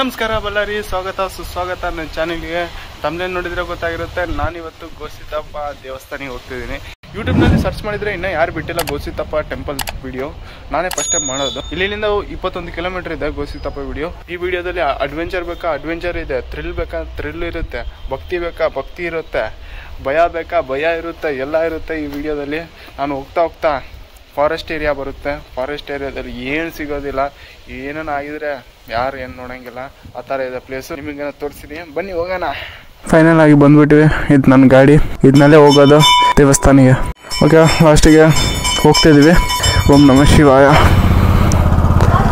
ನಮಸ್ಕಾರ ಬಳ್ಳಾರಿ, ಸ್ವಾಗತ ಸುಸ್ವಾಗತ ನನ್ನ ಚಾನೆಲ್ಗೆ. ತಮ್ಮನೇನು ನೋಡಿದ್ರೆ ಗೊತ್ತಾಗಿರುತ್ತೆ. ನಾನಿವತ್ತು ಗೋಸಿತಪ್ಪ ದೇವಸ್ಥಾನಕ್ಕೆ ಹೋಗ್ತಿದ್ದೀನಿ. ಯೂಟ್ಯೂಬ್ನಲ್ಲಿ ಸರ್ಚ್ ಮಾಡಿದ್ರೆ ಇನ್ನೂ ಯಾರು ಬಿಟ್ಟಿಲ್ಲ ಗೋಸಿತಪ್ಪ ಟೆಂಪಲ್ ವಿಡಿಯೋ. ನಾನೇ ಫಸ್ಟ್ ಟೈಮ್ ಮಾಡೋದು. ಇಲ್ಲಿಂದ 21 ಕಿಲೋಮೀಟರ್ ಇದೆ ಗೋಸಿತಪ್ಪ ವಿಡಿಯೋ. ಈ ವಿಡಿಯೋದಲ್ಲಿ ಅಡ್ವೆಂಚರ್ ಬೇಕಾ ಅಡ್ವೆಂಚರ್ ಇದೆ, ಥ್ರಿಲ್ ಬೇಕಾ ಥ್ರಿಲ್ ಇರುತ್ತೆ, ಭಕ್ತಿ ಬೇಕಾ ಭಕ್ತಿ ಇರುತ್ತೆ, ಭಯ ಬೇಕಾ ಭಯ ಇರುತ್ತೆ, ಎಲ್ಲ ಇರುತ್ತೆ ಈ ವಿಡಿಯೋದಲ್ಲಿ. ನಾನು ಹೋಗ್ತಾ ಫಾರೆಸ್ಟ್ ಏರಿಯಾ ಬರುತ್ತೆ. ಫಾರೆಸ್ಟ್ ಏರಿಯಾದಲ್ಲಿ ಏನು ಸಿಗೋದಿಲ್ಲ, ಏನೇನು ಆಗಿದ್ರೆ ಯಾರು ಏನು ನೋಡೋಂಗಿಲ್ಲ, ಆ ಥರ ಇದೆ ಪ್ಲೇಸು. ನಿಮಗೇನೋ ತೋರಿಸಿದೀನಿ, ಬನ್ನಿ ಹೋಗೋಣ. ಫೈನಲ್ ಆಗಿ ಬಂದ್ಬಿಟ್ಟಿವಿ. ಇದು ನನ್ನ ಗಾಡಿ, ಇದನ್ನಲ್ಲೇ ಹೋಗೋದು ದೇವಸ್ಥಾನಿಗೆ. ಓಕೆ, ಲಾಸ್ಟಿಗೆ ಹೋಗ್ತಿದ್ದೀವಿ. ಓಂ ನಮಃ ಶಿವಾಯ.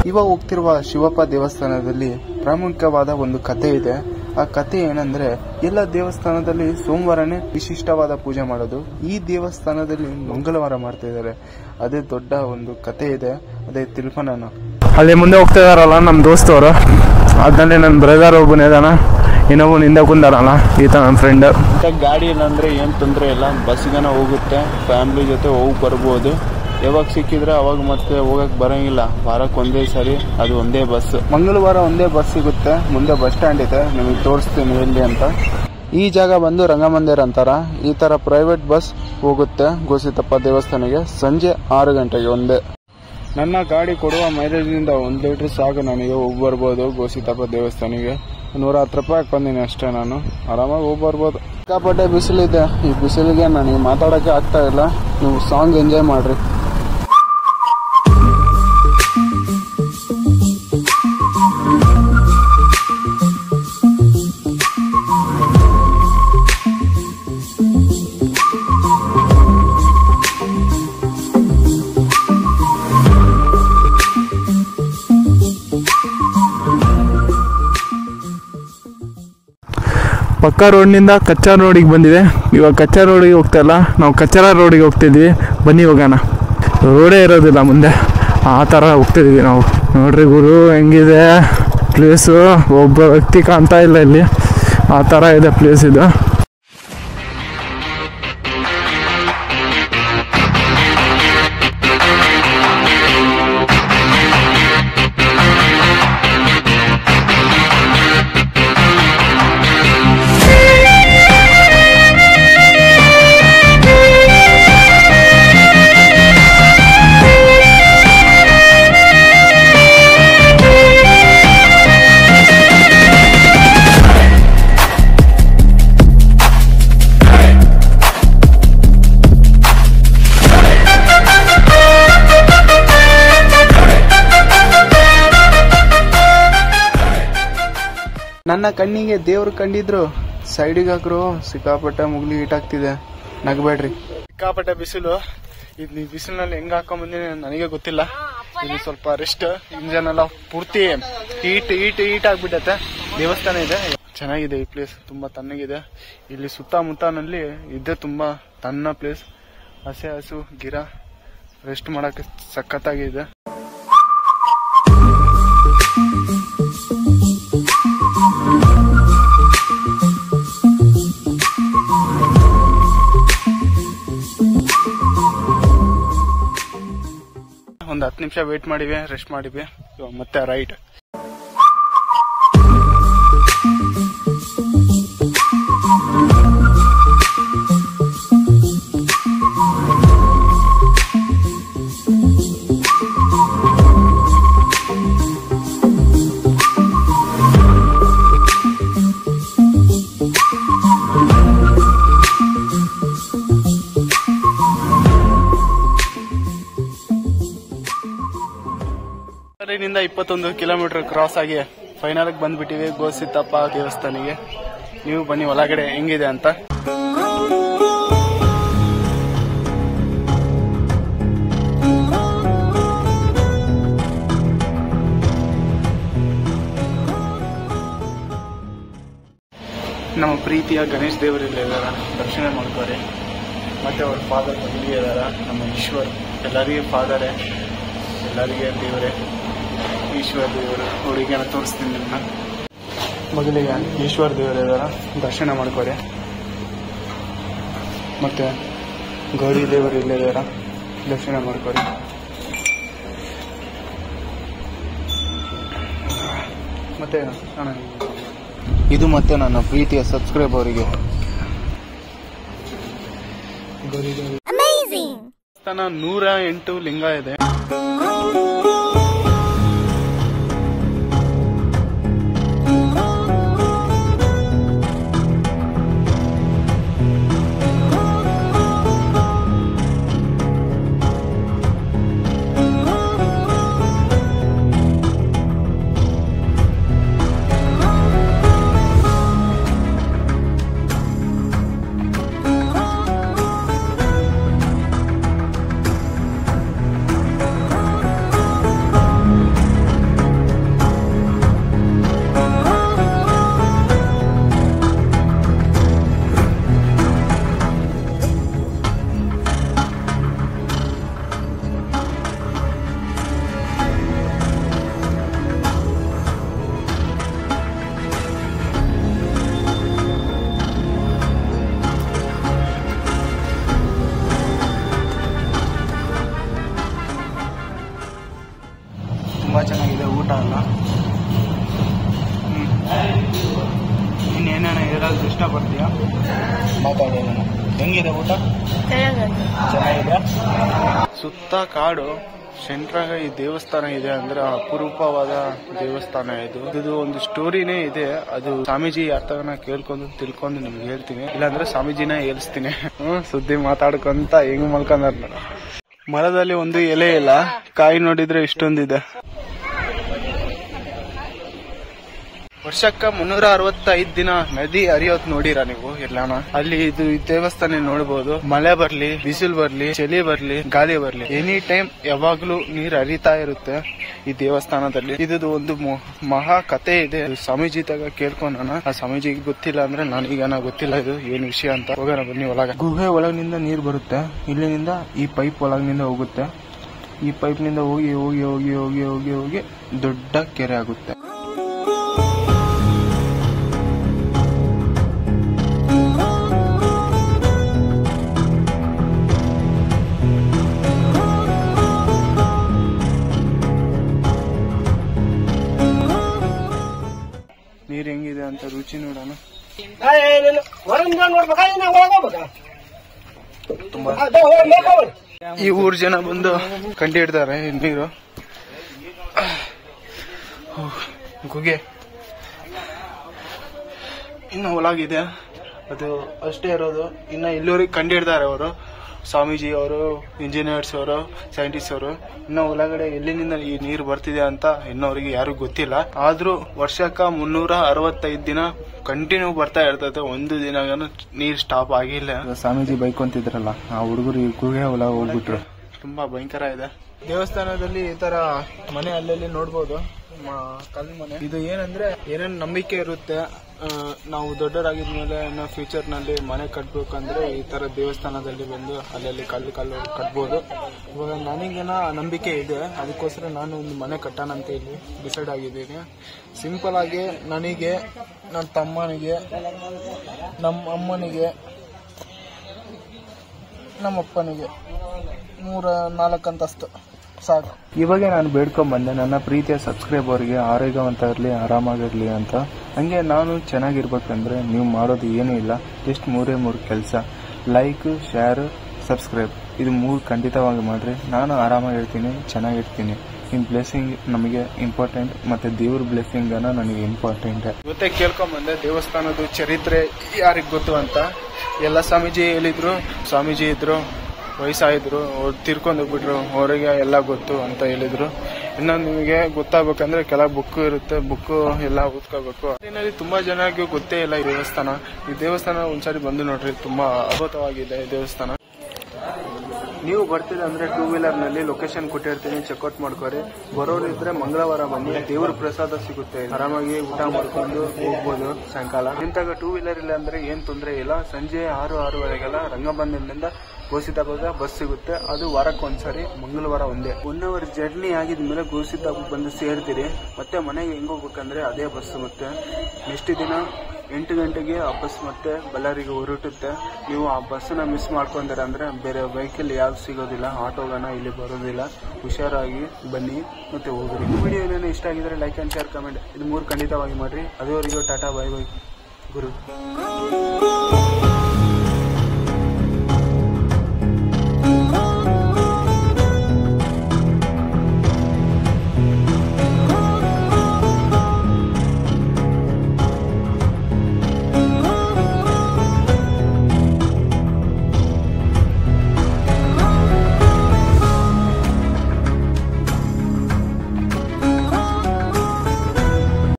ಇವಾಗ ಹೋಗ್ತಿರುವ ಶಿವಪ್ಪ ದೇವಸ್ಥಾನದಲ್ಲಿ ಪ್ರಾಮುಖ್ಯವಾದ ಒಂದು ಕಥೆ ಇದೆ. ಆ ಕಥೆ ಏನಂದ್ರೆ, ಎಲ್ಲ ದೇವಸ್ಥಾನದಲ್ಲಿ ಸೋಮವಾರನೇ ವಿಶಿಷ್ಟವಾದ ಪೂಜೆ ಮಾಡೋದು. ಈ ದೇವಸ್ಥಾನದಲ್ಲಿ ಮಂಗಳವಾರ ಮಾಡ್ತಾ ಇದ್ದಾರೆ. ಅದೇ ದೊಡ್ಡ ಒಂದು ಕಥೆ ಇದೆ. ಅದೇ ತಿಳ್ಕೊಳೋಣ. ಅಲ್ಲಿ ಮುಂದೆ ಹೋಗ್ತಾ ಇದಾರಲ್ಲ ನಮ್ಮ ದೋಸ್ತವರು, ಅದ್ರಲ್ಲಿ ನನ್ನ ಬ್ರದರ್ ಒಬ್ಬನೇ ಇದಾನ, ಇನ್ನೊಬ್ಬ ಹಿಂದೆ ಕುಂದಾರಲ್ಲ ಈತ ನನ್ನ ಫ್ರೆಂಡ್. ಗಾಡಿ ಇಲ್ಲಾಂದ್ರೆ ಏನು ತೊಂದರೆ ಇಲ್ಲ, ಬಸ್ಸಿಗನ ಹೋಗುತ್ತೆ, ಫ್ಯಾಮಿಲಿ ಜೊತೆ ಹೋಗಿ ಬರ್ಬೋದು. ಯಾವಾಗ ಸಿಕ್ಕಿದ್ರೆ ಅವಾಗ ಮತ್ತೆ ಹೋಗಕ್ಕೆ ಬರೋಂಗಿಲ್ಲ. ವಾರಕ್ಕೆ ಒಂದೇ ಸರಿ, ಅದು ಒಂದೇ ಬಸ್. ಮಂಗಳವಾರ ಒಂದೇ ಬಸ್ ಸಿಗುತ್ತೆ. ಮುಂದೆ ಬಸ್ ಸ್ಟ್ಯಾಂಡ್ ಇದೆ, ನಿಮಗೆ ತೋರಿಸ್ತೀನಿ ಎಲ್ಲಿ ಅಂತ. ಈ ಜಾಗ ಬಂದು ರಂಗಮಂದಿರ ಅಂತಾರ. ಈ ಥರ ಪ್ರೈವೇಟ್ ಬಸ್ ಹೋಗುತ್ತೆ ಗೋಸಿತಪ್ಪ ದೇವಸ್ಥಾನಕ್ಕೆ ಸಂಜೆ 6 ಗಂಟೆಗೆ ಒಂದೇ. ನನ್ನ ಗಾಡಿ ಕೊಡುವ ಮೈಲೇಜ್ನಿಂದ 1 ಲೀಟ್ರ್ ಸಾಕು ನನಗೆ ಹೋಗಿ ಬರ್ಬೋದು ಗೋಸಿತಪ್ಪ ದೇವಸ್ಥಾನಕ್ಕೆ. 110 ರೂಪಾಯಿ ಬಂದೀನಿ ಅಷ್ಟೇ. ನಾನು ಆರಾಮಾಗಿ ಹೋಗಿ ಬರ್ಬೋದು. ಸಿಕ್ಕಾಪಟ್ಟೆ ಬಿಸಿಲಿದೆ. ಈ ಬಿಸಿಲಿಗೆ ನನಗೆ ಮಾತಾಡೋಕ್ಕೆ ಆಗ್ತಾ ಇಲ್ಲ. ನೀವು ಸಾಂಗ್ ಎಂಜಾಯ್ ಮಾಡ್ರಿ. ಪಕ್ಕ ರೋಡ್ನಿಂದ ಕಚ್ಚಾ ರೋಡಿಗೆ ಬಂದಿದೆ. ಇವಾಗ ಕಚ್ಚಾ ರೋಡಿಗೆ ಹೋಗ್ತಾ ಇಲ್ಲ, ನಾವು ಕಚ್ಚರ ರೋಡಿಗೆ ಹೋಗ್ತಿದ್ವಿ. ಬನ್ನಿ ಹೋಗೋಣ. ರೋಡೇ ಇರೋದಿಲ್ಲ ಮುಂದೆ, ಆ ಥರ ಹೋಗ್ತಿದ್ವಿ ನಾವು. ನೋಡ್ರಿ ಗುರು ಹೆಂಗಿದೆ ಪ್ಲೇಸು. ಒಬ್ಬ ವ್ಯಕ್ತಿ ಕಾಣ್ತಾ ಇಲ್ಲ ಇಲ್ಲಿ, ಆ ಥರ ಇದೆ ಪ್ಲೇಸ್ ಇದು. ನನ್ನ ಕಣ್ಣಿಗೆ ದೇವ್ರು ಕಂಡಿದ್ರು. ಸೈಡಿಗೆ ಹಾಕ್ರು. ಸಿಕ್ಕಾಪಟ್ಟೆ ಮುಗ್ಲಿ ಹೀಟಾಗ್ತಿದೆ, ನಗಬೇಡ್ರಿ. ಸಿಕ್ಕಾಪಟ್ಟೆ ಬಿಸಿಲು. ಇದು ಬಿಸಿಲಿನಲ್ಲಿ ಹೆಂಗ್ ಹಾಕೊಂಡ್ ಬಂದಿನಿ ನನಗೆ ಗೊತ್ತಿಲ್ಲ. ಇದು ಸ್ವಲ್ಪ ರೆಸ್ಟ್. ಇಂಜನ್ ಎಲ್ಲ ಪೂರ್ತಿ ಹೀಟ್ ಆಗ್ಬಿಟ್ಟೈತೆ. ದೇವಸ್ಥಾನ ಇದೆ, ಚೆನ್ನಾಗಿದೆ ಈ ಪ್ಲೇಸ್. ತುಂಬಾ ತಣ್ಣಗಿದೆ. ಇಲ್ಲಿ ಸುತ್ತಮುತ್ತನಲ್ಲಿ ಇದ್ದೇ ತುಂಬಾ ತಣ್ಣ ಪ್ಲೇಸ್. ಹಸೆ ಹಸು ಗಿರ, ರೆಸ್ಟ್ ಮಾಡಕ್ಕೆ ಸಖತ್ತಾಗಿದೆ. ಒಂದು 10 ನಿಮಿಷ ವೇಟ್ ಮಾಡಿವಿ, ರೆಸ್ಟ್ ಮಾಡಿವಿ. ಮತ್ತೆ ರೈಟ್. ನಿಂದ 21 ಕಿಲೋಮೀಟರ್ ಕ್ರಾಸ್ ಆಗಿ ಫೈನಲ್ ಬಂದ್ಬಿಟ್ಟಿವಿ ಗೋಸಿತಪ್ಪ ದೇವಸ್ಥಾನಿಗೆ. ನೀವು ಬನ್ನಿ ಒಳಗಡೆ ಹೆಂಗಿದೆ ಅಂತ. ನಮ್ಮ ಪ್ರೀತಿಯ ಗಣೇಶ್ ದೇವರಿಲ್ಲ ಇದಾರ, ದರ್ಶನ ಮಾಡ್ತಾರೆ. ಮತ್ತೆ ಅವ್ರ ಫಾದರ್ ಇಲ್ಲಿ ಇದಾರ, ನಮ್ಮ ಈಶ್ವರ್. ಎಲ್ಲರಿಗೆ ಫಾದರೇ, ಎಲ್ಲರಿಗೆ ದೇವರೇ. ಈಶ್ವರ ದೇವರು ಹುಡುಗಿನ ತೋರಿಸ್ತೀನಿ ನಿಮ್ಮನ್ನ. ಮೊದಲಿಗೆ ಈಶ್ವರ ದೇವರು ಇದಾರ, ದರ್ಶನ ಮಾಡ್ಕೋರಿ. ಮತ್ತೆ ಗೌರಿ ದೇವರು ಇಲ್ಲಿದಾರ, ದರ್ಶನ ಮಾಡ್ಕೋರಿ. ಮತ್ತೆ ಇದು ಮತ್ತೆ ನನ್ನ ಪ್ರೀತಿಯ ಸಬ್ಸ್ಕ್ರೈಬರಿಗೆ 108 ಲಿಂಗ ಇದೆ. ತುಂಬ ಚೆನ್ನಾಗಿದೆ ಊಟ ಎಲ್ಲ. ಇನ್ನೇನೇನ ಹೇಳೋದು ಇಷ್ಟಪಡ್ತೀಯಾ? ಮಾತಾಡಿ. ಹೆಂಗಿದೆ ಊಟ? ಚೆನ್ನಾಗಿದೆ. ಸುತ್ತ ಕಾಡು, ಸೆಂಟ್ರಾಗ ಈ ದೇವಸ್ಥಾನ ಇದೆ ಅಂದ್ರೆ ಅಪರೂಪವಾದ ದೇವಸ್ಥಾನ ಇದು ಒಂದು ಸ್ಟೋರಿನೇ ಇದೆ. ಅದು ಸ್ವಾಮೀಜಿ ಯಾರ್ತನ ಕೇಳ್ಕೊಂಡು ತಿಳ್ಕೊಂಡು ನಿಮ್ಗೆ ಹೇಳ್ತೀನಿ, ಇಲ್ಲಾಂದ್ರೆ ಸ್ವಾಮೀಜಿನ ಹೇಳ್ತೀನಿ. ಸುದ್ದಿ ಮಾತಾಡ್ಕೊಂತ ಹೆಂಗ್ ಮಲ್ಕೊಂಡ. ಮರದಲ್ಲಿ ಒಂದು ಎಲೆ ಇಲ್ಲ, ಕಾಯಿ ನೋಡಿದ್ರೆ ಇಷ್ಟೊಂದಿದೆ. ವರ್ಷಕ್ಕ 365 ದಿನ ನದಿ ಹರಿಯೋದ್ ನೋಡಿರ ನೀವು ಎಲ್ಲಾನ? ಅಲ್ಲಿ ಇದು ದೇವಸ್ಥಾನ ನೋಡ್ಬೋದು. ಮಳೆ ಬರ್ಲಿ, ಬಿಸಿಲು ಬರ್ಲಿ, ಚಳಿ ಬರ್ಲಿ, ಗಾಳಿ ಬರ್ಲಿ, ಎನಿ ಟೈಮ್ ಯಾವಾಗ್ಲೂ ನೀರ್ ಹರಿತಾ ಇರುತ್ತೆ ಈ ದೇವಸ್ಥಾನದಲ್ಲಿ. ಇದು ಒಂದು ಮಹಾ ಕಥೆ ಇದೆ. ಸ್ವಾಮೀಜಿ ತಗ ಕೇಳ್ಕೊಂಡ. ಆ ಸ್ವಾಮೀಜಿಗೆ ಗೊತ್ತಿಲ್ಲ ಅಂದ್ರೆ ನನಗೀಗ ಗೊತ್ತಿಲ್ಲ ಇದು ಏನ್ ವಿಷಯ ಅಂತ. ಹೋಗೋಣ ಬನ್ನಿ ಒಳಗ. ಗುಹೆ ಒಳಗಿನಿಂದ ನೀರ್ ಬರುತ್ತೆ. ಇಲ್ಲಿನಿಂದ ಈ ಪೈಪ್ ಒಳಗಿನಿಂದ ಹೋಗುತ್ತೆ. ಈ ಪೈಪ್ ನಿಂದ ಹೋಗಿ ಹೋಗಿ ಹೋಗಿ ಹೋಗಿ ಹೋಗಿ ಹೋಗಿ ದೊಡ್ಡ ಕೆರೆ ಆಗುತ್ತೆ. ನೀರ್ ಹೆಂಗಿದೆ ಅಂತ ರುಚಿ ನೋಡೋಣ. ಈ ಊರ್ ಜನ ಬಂದು ಕಂಡು ಹಿಡ್ತಾರೆ ನೀರು. ಗುಗೆ ಇನ್ನು ಒಳಗಿದೆ, ಅದು ಅಷ್ಟೇ ಇರೋದು. ಇನ್ನ ಇಲ್ಲಿವರೆಗೆ ಕಂಡು ಹಿಡ್ದಾರೆ ಅವರು, ಸ್ವಾಮೀಜಿ ಅವರು, ಇಂಜಿನಿಯರ್ಸ್ ಅವರು, ಸೈಂಟಿಸ್ಟ್ ಅವರು. ಇನ್ನ ಒಳಗಡೆ ಎಲ್ಲಿನಿಂದ ಈ ನೀರು ಬರ್ತಿದೆ ಅಂತ ಇನ್ನವರಿಗೆ ಯಾರು ಗೊತ್ತಿಲ್ಲ. ಆದ್ರೂ ವರ್ಷಕ್ಕ 365 ದಿನ ಕಂಟಿನ್ಯೂ ಬರ್ತಾ ಇರ್ತದೆ. ಒಂದು ದಿನ ನೀರ್ ಸ್ಟಾಪ್ ಆಗಿಲ್ಲ. ಸ್ವಾಮೀಜಿ ಬೈಕೊಂತಿದ್ರಲ್ಲ, ಆ ಹುಡುಗರು ಈ ಗುಹೆ ಒಳಗೆ ಹೋಗ್ಬಿಟ್ರು. ತುಂಬಾ ಭಯಂಕರ ಇದೆ. ದೇವಸ್ಥಾನದಲ್ಲಿ ಈ ತರ ಮನೆ ಅಲ್ಲಲ್ಲಿ ನೋಡ್ಬೋದು, ಕಲ್ಲು ಮನೆ. ಇದು ಏನಂದ್ರೆ ಏನೇನ್ ನಂಬಿಕೆ ಇರುತ್ತೆ. ನಾವು ದೊಡ್ಡವರಾಗಿದ್ಮೇಲೆ ಇನ್ನು ಫ್ಯೂಚರ್ ನಲ್ಲಿ ಮನೆ ಕಟ್ಬೇಕಂದ್ರೆ ಈ ತರ ದೇವಸ್ಥಾನದಲ್ಲಿ ಬಂದು ಅಲ್ಲಲ್ಲಿ ಕಲ್ಲು ಕಟ್ಬೋದು. ಇವಾಗ ನನಗೇನ ನಂಬಿಕೆ ಇದೆ, ಅದಕ್ಕೋಸ್ಕರ ನಾನು ಒಂದು ಮನೆ ಕಟ್ಟೋಣ ಅಂತ ಇಲ್ಲಿ ಡಿಸೈಡ್ ಆಗಿದ್ದೀನಿ. ಸಿಂಪಲ್ ಆಗಿ ನನಗೆ, ನನ್ನ ತಮ್ಮನಿಗೆ, ನಮ್ಮ ಅಮ್ಮನಿಗೆ, ನಮ್ಮ ಅಪ್ಪನಿಗೆ 3-4 ಅಂತಸ್ತು ಸಾಕು. ಇವಾಗ ನಾನು ಬೇಡ್ಕೊಂಡ್ ಬಂದೆ ನನ್ನ ಪ್ರೀತಿಯ ಸಬ್ಸ್ಕ್ರೈಬರ್ಗೆ ಆರೋಗ್ಯವಂತ ಇರಲಿ, ಆರಾಮಾಗಿರ್ಲಿ ಅಂತ. ಹಂಗೆ ನಾನು ಚೆನ್ನಾಗಿರ್ಬೇಕಂದ್ರೆ ನೀವು ಮಾಡೋದು ಏನೂ ಇಲ್ಲ, ಜಸ್ಟ್ 3 ಕೆಲಸ. ಲೈಕ್, ಶೇರ್, ಸಬ್ಸ್ಕ್ರೈಬ್, ಇದು 3 ಖಂಡಿತವಾಗಿ ಮಾಡ್ರಿ. ನಾನು ಆರಾಮಾಗಿರ್ತೀನಿ, ಚೆನ್ನಾಗಿರ್ತೀನಿ. ಇನ್ ಬ್ಲೆಸ್ಸಿಂಗ್ ನಮಗೆ ಇಂಪಾರ್ಟೆಂಟ್, ಮತ್ತೆ ದೇವ್ರ ಬ್ಲೆಸ್ಸಿಂಗ್ ನನಗೆ ಇಂಪಾರ್ಟೆಂಟ್. ಇವತ್ತೇ ಕೇಳ್ಕೊಂಡ್ ಬಂದೆ ದೇವಸ್ಥಾನದ ಚರಿತ್ರೆ ಯಾರಿಗ್ ಗೊತ್ತು ಅಂತ. ಎಲ್ಲ ಸ್ವಾಮೀಜಿ ಹೇಳಿದ್ರು, ಸ್ವಾಮೀಜಿ ಇದ್ರು, ವಯಸ್ಸಾಯಿದ್ರು, ಅವ್ರು ತೀರ್ಕೊಂಡೋಗ್ಬಿಟ್ರು, ಅವರಿಗೆ ಎಲ್ಲ ಗೊತ್ತು ಅಂತ ಹೇಳಿದ್ರು. ಇನ್ನು ನಿಮಗೆ ಗೊತ್ತಾಗಬೇಕಂದ್ರೆ ಕೆಲ ಬುಕ್ ಇರುತ್ತೆ, ಬುಕ್ ಎಲ್ಲ ಓದ್ಕೋಬೇಕು. ಇದರಲ್ಲಿ ತುಂಬಾ ಜನಕ್ಕೆ ಗೊತ್ತೇ ಇಲ್ಲ ಈ ದೇವಸ್ಥಾನ. ಈ ದೇವಸ್ಥಾನ ಒಂದ್ಸರಿ ಬಂದು ನೋಡ್ರಿ, ತುಂಬಾ ಅದ್ಭುತವಾಗಿದೆ ಈ ದೇವಸ್ಥಾನ. ನೀವು ಬರ್ತೀರಾ ಅಂದ್ರೆ 2 ವೀಲರ್ ನಲ್ಲಿ ಲೊಕೇಶನ್ ಕೊಟ್ಟಿರ್ತೀನಿ, ಚೆಕ್ಔಟ್ ಮಾಡ್ಕೋರಿ. ಬರೋರಿದ್ರೆ ಮಂಗಳವಾರ ಬನ್ನಿ, ದೇವ್ರ ಪ್ರಸಾದ ಸಿಗುತ್ತೆ, ಆರಾಮಾಗಿ ಊಟ ಮಾಡ್ಕೊಂಡು ಹೋಗ್ಬೋದು ಸಾಯಂಕಾಲ. ಇಂತಾಗ 2 ವೀಲರ್ ಇಲ್ಲ ಅಂದ್ರೆ ಏನ್ ತೊಂದರೆ ಇಲ್ಲ. ಸಂಜೆ 6-6:30ಗೆಲ್ಲ ರಂಗಬಂಧನದಿಂದ ಗೋಸಿತಾಪದ ಬಸ್ ಸಿಗುತ್ತೆ. ಅದು ವಾರಕ್ಕೊಂದ್ಸರಿ, ಮಂಗಳವಾರ ಒಂದೇ. 1 ಅವರ್ ಜರ್ನಿ ಆಗಿದ್ಮೇಲೆ ಗೋಸಿತಾಪ ಬಂದು ಸೇರ್ತೀರಿ. ಮತ್ತೆ ಮನೆಗೆ ಹೆಂಗ್ ಹೋಗ್ಬೇಕಂದ್ರೆ ಅದೇ ಬಸ್. ಮತ್ತೆ ನೆಕ್ಸ್ಟ್ ದಿನ 8 ಗಂಟೆಗೆ ಆ ಬಸ್ ಮತ್ತೆ ಬಳ್ಳಾರಿಗೆ ಹೊರಟುತ್ತೆ. ನೀವು ಆ ಬಸ್ಸನ್ನ ಮಿಸ್ ಮಾಡ್ಕೊಂಡ್ರೆ ಅಂದ್ರೆ ಬೇರೆ ವೆಹಿಕಲ್ ಯಾವ್ದು ಸಿಗೋದಿಲ್ಲ, ಆಟೋಗನ ಇಲ್ಲಿ ಬರೋದಿಲ್ಲ. ಹುಷಾರಾಗಿ ಬನ್ನಿ ಮತ್ತೆ ಹೋಗ್ರಿ. ಈ ವಿಡಿಯೋ ಏನೇನು ಇಷ್ಟ ಆಗಿದ್ರೆ ಲೈಕ್ ಅಂಡ್ ಶೇರ್ ಕಮೆಂಟ್ ಇದು 3 ಖಂಡಿತವಾಗಿ ಮಾಡ್ರಿ. ಅದುವರೆಗೂ ಟಾಟಾ ಬೈ ಬೈ ಗುರು.